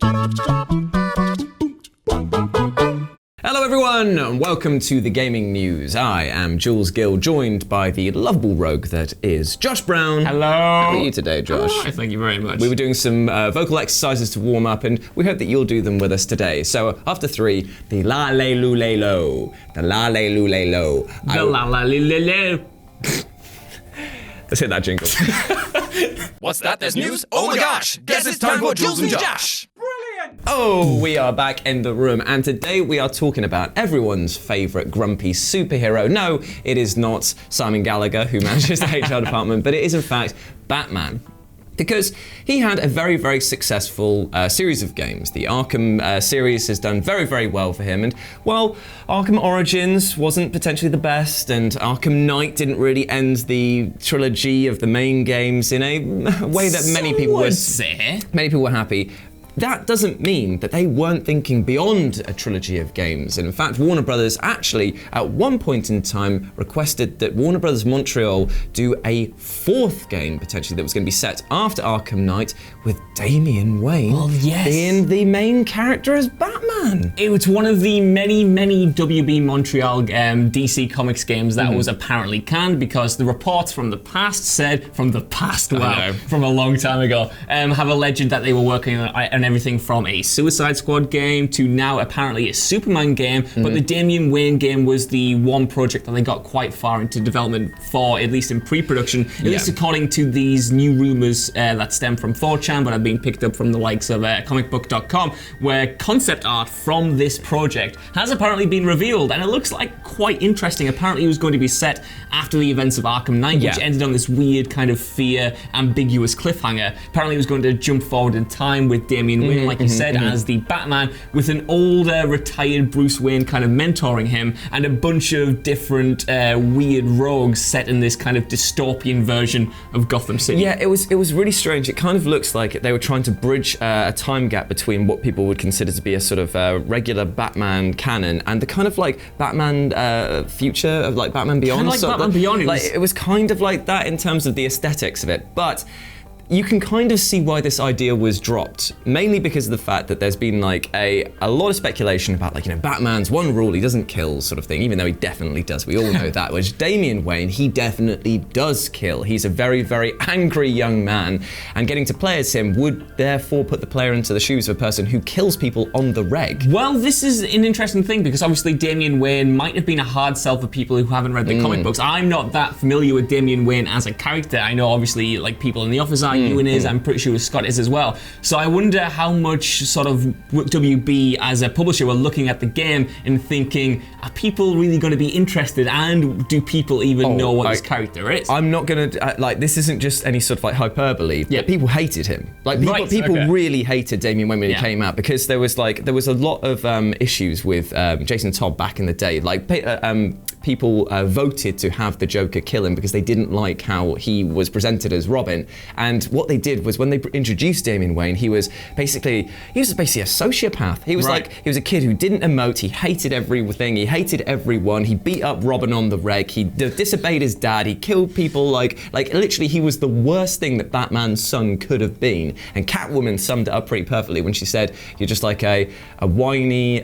Hello everyone, and welcome to the Gaming News. I am Jules Gill, joined by the lovable rogue that is Josh Brown. Hello. How are you today, Josh? Hi, thank you very much. We were doing some vocal exercises to warm up, and we hope that you'll do them with us today. So after three, the la lay loo lay low, the la lay loo lay low. The la la lay lay low. Let's hit that jingle. What's that? There's news? Oh my gosh! Guess it's time for Jules and Josh! Oh, we are back in the room, and today we are talking about everyone's favourite grumpy superhero. No, it is not Simon Gallagher, who manages the HR department, but it is in fact Batman. Because he had a very, very successful series of games. The Arkham series has done very, very well for him. And while Arkham Origins wasn't potentially the best, and Arkham Knight didn't really end the trilogy of the main games in a way that many people were happy, that doesn't mean that they weren't thinking beyond a trilogy of games. And in fact, Warner Brothers actually, at one point in time, requested that Warner Brothers Montreal do a fourth game, potentially, that was going to be set after Arkham Knight, with Damian Wayne being the main character as Batman. It was one of the many, many WB Montreal DC Comics games that was apparently canned because the reports from the past said, from a long time ago, have alleged that they were working on everything from a Suicide Squad game to now apparently a Superman game, but the Damian Wayne game was the one project that they got quite far into development for, at least in pre-production, at least according to these new rumors that stem from 4chan, but have been picked up from the likes of comicbook.com, where concept art from this project has apparently been revealed, and it looks like quite interesting. Apparently it was going to be set after the events of Arkham Knight, which ended on this weird kind of fear, ambiguous cliffhanger. Apparently it was going to jump forward in time with Damian Wayne, like you said, as the Batman, with an older, retired Bruce Wayne kind of mentoring him, and a bunch of different weird rogues set in this kind of dystopian version of Gotham City. Yeah, it was really strange. It kind of looks like they were trying to bridge a time gap between what people would consider to be a sort of regular Batman canon and the kind of like Batman future of like Batman Beyond. Kind of like Batman Beyond. It was kind of like that in terms of the aesthetics of it, but you can kind of see why this idea was dropped, mainly because of the fact that there's been like a lot of speculation about, like, you know, Batman's one rule, he doesn't kill, sort of thing, even though he definitely does. We all know that. Which Damian Wayne, he definitely does kill. He's a very, very angry young man, and getting to play as him would therefore put the player into the shoes of a person who kills people on the reg. Well, this is an interesting thing, because obviously Damian Wayne might have been a hard sell for people who haven't read the comic books. I'm not that familiar with Damian Wayne as a character. I know obviously like people in the office are, Ewan is, I'm pretty sure Scott is as well. So I wonder how much sort of WB as a publisher were looking at the game and thinking, are people really going to be interested, and do people even know what this character is? I'm not going to, like, this isn't just any sort of like hyperbole, but people hated him. Like people really hated Damian Wayne when he came out, because there was a lot of issues with Jason Todd back in the day. Like people voted to have the Joker kill him because they didn't like how he was presented as Robin. And what they did was, when they introduced Damian Wayne, he was basically a sociopath. He was he was a kid who didn't emote. He hated everything. He hated everyone. He beat up Robin on the reg. He disobeyed his dad. He killed people. Like literally, he was the worst thing that Batman's son could have been. And Catwoman summed it up pretty perfectly when she said, "You're just like a whiny,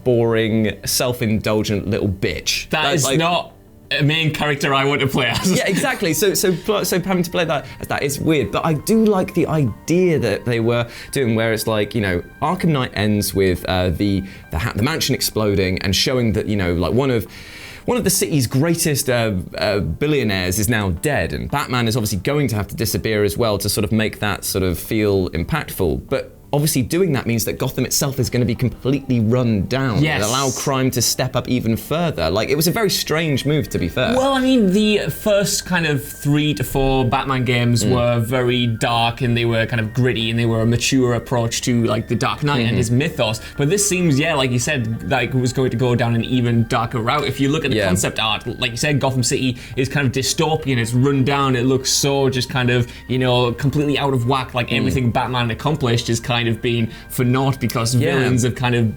boring, self-indulgent little bitch." That is not a main character I want to play as. Yeah, exactly. So having to play that is weird. But I do like the idea that they were doing, where it's like, you know, Arkham Knight ends with the mansion exploding and showing that, you know, like one of the city's greatest billionaires is now dead, and Batman is obviously going to have to disappear as well to sort of make that sort of feel impactful. But obviously doing that means that Gotham itself is going to be completely run down and allow crime to step up even further. Like, it was a very strange move, to be fair. Well, I mean, the first kind of 3 to 4 Batman games were very dark, and they were kind of gritty, and they were a mature approach to like the Dark Knight and his mythos. But this seems, like you said, like it was going to go down an even darker route. If you look at the concept art, like you said, Gotham City is kind of dystopian, it's run down, it looks so just kind of, you know, completely out of whack, like everything Batman accomplished is kind of been for naught because villains have kind of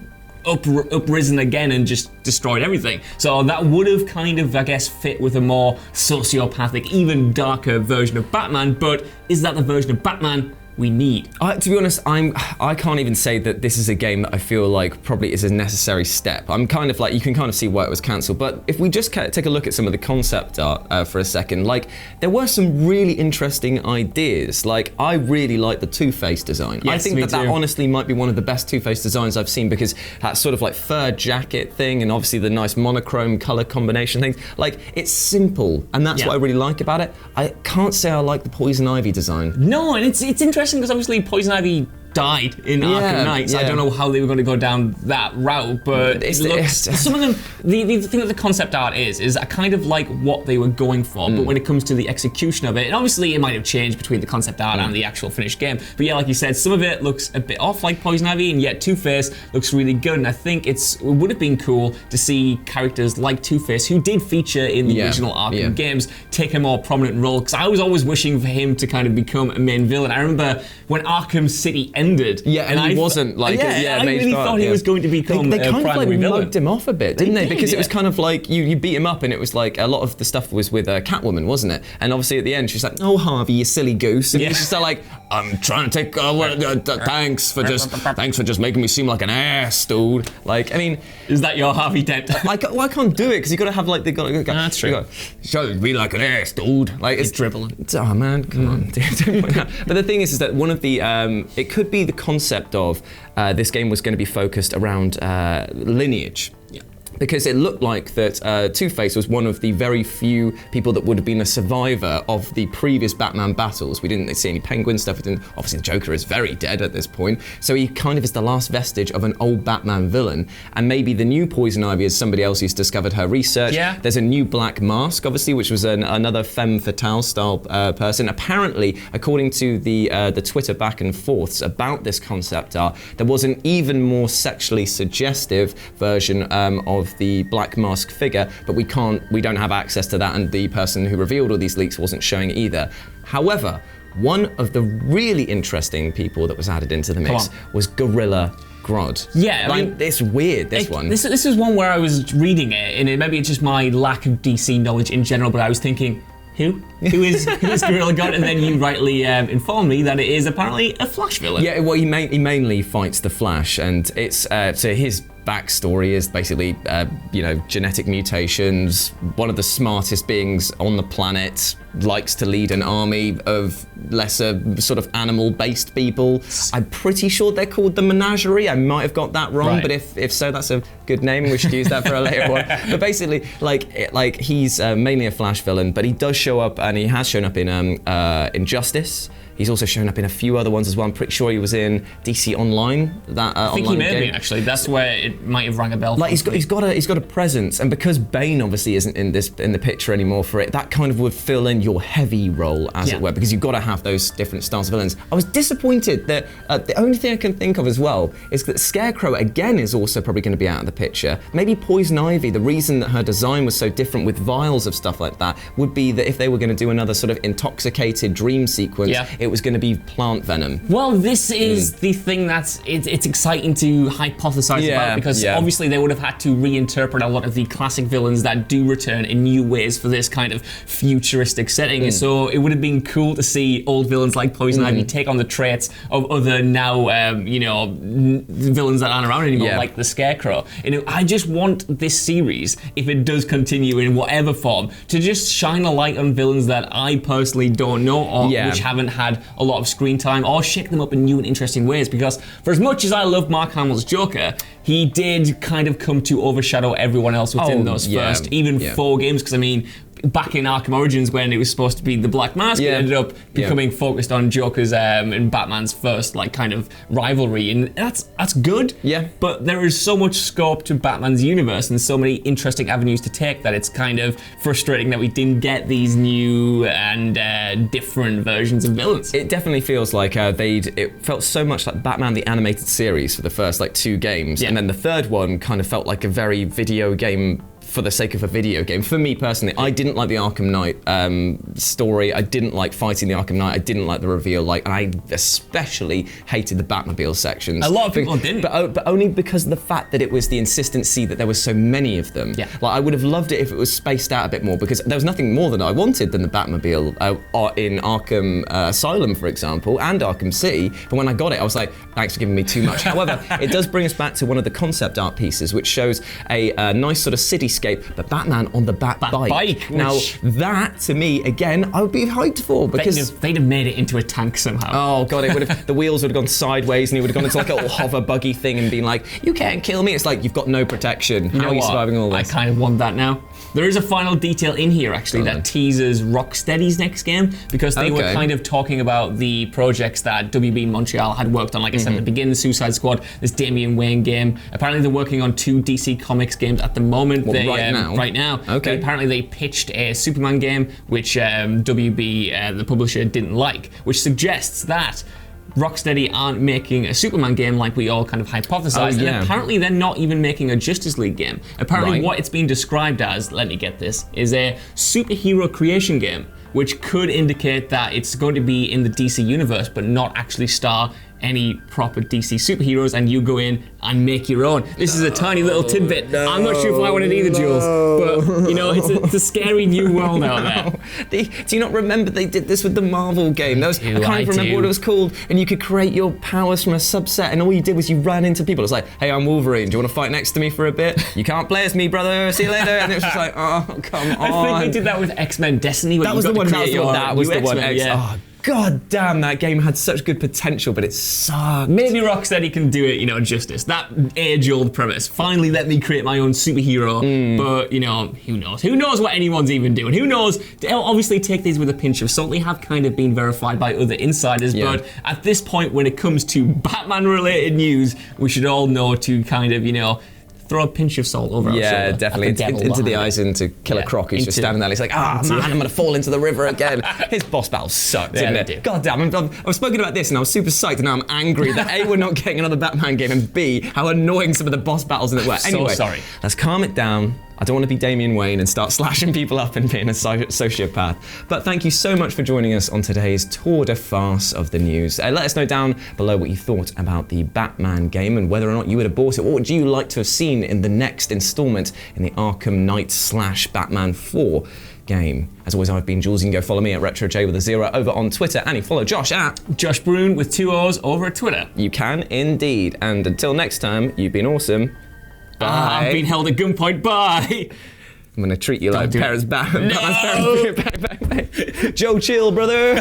uprisen again and just destroyed everything. So that would have kind of, I guess, fit with a more sociopathic, even darker version of Batman. But is that the version of Batman we need. To be honest, I can't even say that this is a game that I feel like probably is a necessary step. I'm kind of like, you can kind of see why it was cancelled, but if we just take a look at some of the concept art for a second, like there were some really interesting ideas. Like I really like the Two-Face design. Yes, I think that honestly might be one of the best Two-Face designs I've seen, because that sort of like fur jacket thing and obviously the nice monochrome color combination things. Like it's simple, and that's what I really like about it. I can't say I like the Poison Ivy design. No, and it's interesting because obviously Poison Ivy died in Arkham Knights. I don't know how they were going to go down that route, but it looks, some of them, the thing that the concept art is I kind of like what they were going for, but when it comes to the execution of it, and obviously it might have changed between the concept art and the actual finished game, but yeah, like you said, some of it looks a bit off like Poison Ivy, and yet Two-Face looks really good, and I think it would have been cool to see characters like Two-Face, who did feature in the original Arkham games, take a more prominent role, because I was always wishing for him to kind of become a main villain. I remember when Arkham City ended. Yeah, and he wasn't like I really thought he was going to become they kind a of like primary villain. mugged him off a bit, didn't they? Because it was kind of like you beat him up, and it was like a lot of the stuff was with Catwoman, wasn't it? And obviously at the end she's like, "Oh Harvey, you silly goose," and he's just like, "I'm trying to take thanks for just making me seem like an ass, dude." Like, I mean, is that your Harvey Dent? I can't do it because you got to have like that's true. Show me like an ass, dude. Like it's dribbling. Oh man, come on. But the thing is that one of the it could be the concept of this game was going to be focused around lineage. Because it looked like that Two-Face was one of the very few people that would have been a survivor of the previous Batman battles. We didn't see any Penguin stuff. Obviously, the Joker is very dead at this point. So he kind of is the last vestige of an old Batman villain. And maybe the new Poison Ivy is somebody else who's discovered her research. Yeah. There's a new Black Mask, obviously, which was another femme fatale style person. Apparently, according to the Twitter back and forths about this concept art, there was an even more sexually suggestive version of the Black Mask figure, but we don't have access to that, and the person who revealed all these leaks wasn't showing it either. However, one of the really interesting people that was added into the mix was Gorilla Grodd. Yeah, I mean, it's weird, this one. This is one where I was reading it, and maybe it's just my lack of DC knowledge in general, but I was thinking, who is Gorilla Grodd? And then you rightly informed me that it is apparently a Flash villain. Yeah, well, he mainly fights the Flash, and it's so his backstory is basically, genetic mutations. One of the smartest beings on the planet, likes to lead an army of lesser sort of animal-based people. I'm pretty sure they're called the Menagerie. I might have got that wrong, but if so, that's a good name. We should use that for a later one. But basically, like he's mainly a Flash villain, but he does show up, and he has shown up in Injustice. He's also shown up in a few other ones as well. I'm pretty sure he was in DC Online. I think he may have been, actually. That's where it might have rang a bell. Like he's got a presence, and because Bane obviously isn't in the picture anymore for it, that kind of would fill in your heavy role, as it were, because you've got to have those different styles of villains. I was disappointed that the only thing I can think of as well is that Scarecrow again is also probably going to be out of the picture. Maybe Poison Ivy. The reason that her design was so different with vials of stuff like that would be that if they were going to do another sort of intoxicated dream sequence, it was going to be plant venom. Well, this is the thing that's it's exciting to hypothesize about, because obviously they would have had to reinterpret a lot of the classic villains that do return in new ways for this kind of futuristic setting. So it would have been cool to see old villains like Poison Ivy take on the traits of other now villains that aren't around anymore, like the Scarecrow. I just want this series, if it does continue in whatever form, to just shine a light on villains that I personally don't know, or which haven't had a lot of screen time, or shake them up in new and interesting ways. Because for as much as I love Mark Hamill's Joker, he did kind of come to overshadow everyone else within those first 4 games. Because I mean, back in Arkham Origins, when it was supposed to be the Black Mask, it ended up becoming focused on Joker's and Batman's first kind of rivalry, and that's good. Yeah. But there is so much scope to Batman's universe and so many interesting avenues to take that it's kind of frustrating that we didn't get these new and different versions of villains. It definitely feels like it felt so much like Batman the Animated Series for the first 2 games, and then the third one kind of felt like a very video game for the sake of a video game. For me personally, I didn't like the Arkham Knight story. I didn't like fighting the Arkham Knight. I didn't like the reveal. And I especially hated the Batmobile sections. A lot of people didn't. But only because of the fact that it was the insistency that there was so many of them. Yeah. Like, I would have loved it if it was spaced out a bit more, because there was nothing more than I wanted than the Batmobile in Arkham Asylum, for example, and Arkham City. But when I got it, I was like, thanks for giving me too much. However, it does bring us back to one of the concept art pieces, which shows a nice sort of cityscape, but Batman on the Bat-bike. Now, that, to me, again, I would be hyped for, because they'd have made it into a tank somehow. Oh god, it would have. The wheels would have gone sideways, and he would have gone into like a little hover buggy thing and been like, "You can't kill me." It's like, you've got no protection. How are you surviving all this? I kind of want that now. There is a final detail in here, actually, that teases Rocksteady's next game, because they were kind of talking about the projects that WB Montreal had worked on. Like I said at the beginning, Suicide Squad, this Damian Wayne game. Apparently, they're working on 2 DC Comics games at the moment. Right now. Okay. Apparently, they pitched a Superman game, which WB, the publisher, didn't like, which suggests that Rocksteady aren't making a Superman game like we all kind of hypothesized, and apparently they're not even making a Justice League game. Apparently what it's been described as, let me get this, is a superhero creation game, which could indicate that it's going to be in the DC universe but not actually star any proper DC superheroes, and you go in and make your own. This is a tiny little tidbit. No, I'm not sure if I want it either, Jules, but you know, it's a scary new world out there. Do you not remember they did this with the Marvel game? I can't remember what it was called, and you could create your powers from a subset, and all you did was you ran into people. It's like, hey, I'm Wolverine, do you want to fight next to me for a bit? You can't play as me, brother, see you later. And it was just like, oh, come on. I think they did that with X-Men Destiny. That was the one. That was the one. Yeah. God damn, that game had such good potential, but it sucked. Maybe Rocksteady can do it, justice. That age-old premise. Finally let me create my own superhero, but, who knows? Who knows what anyone's even doing? Who knows? They'll obviously take these with a pinch of salt. They have kind of been verified by other insiders, but at this point, when it comes to Batman-related news, we should all know to kind of, throw a pinch of salt over our shoulder. Yeah, definitely. Into the eyes and to Killer Croc, who's just standing there. He's like, man, I'm going to fall into the river again. His boss battle sucked, didn't it? God damn, I've spoken about this and I was super psyched, and now I'm angry that A, we're not getting another Batman game, and B, how annoying some of the boss battles in it were. Anyway, so sorry. Let's calm it down. I don't want to be Damian Wayne and start slashing people up and being a sociopath. But thank you so much for joining us on today's tour de farce of the news. Let us know down below what you thought about the Batman game and whether or not you would have bought it. What would you like to have seen in the next installment in the Arkham Knight / Batman 4 game? As always, I've been Jules. You can go follow me at RetroJ with a 0 over on Twitter, and you follow Josh at Josh Broon with 2 O's over at Twitter. You can indeed. And until next time, you've been awesome. Bye. I've been held at gunpoint. Bye. I'm gonna treat you like Paris Batman. No! Joe, chill, brother.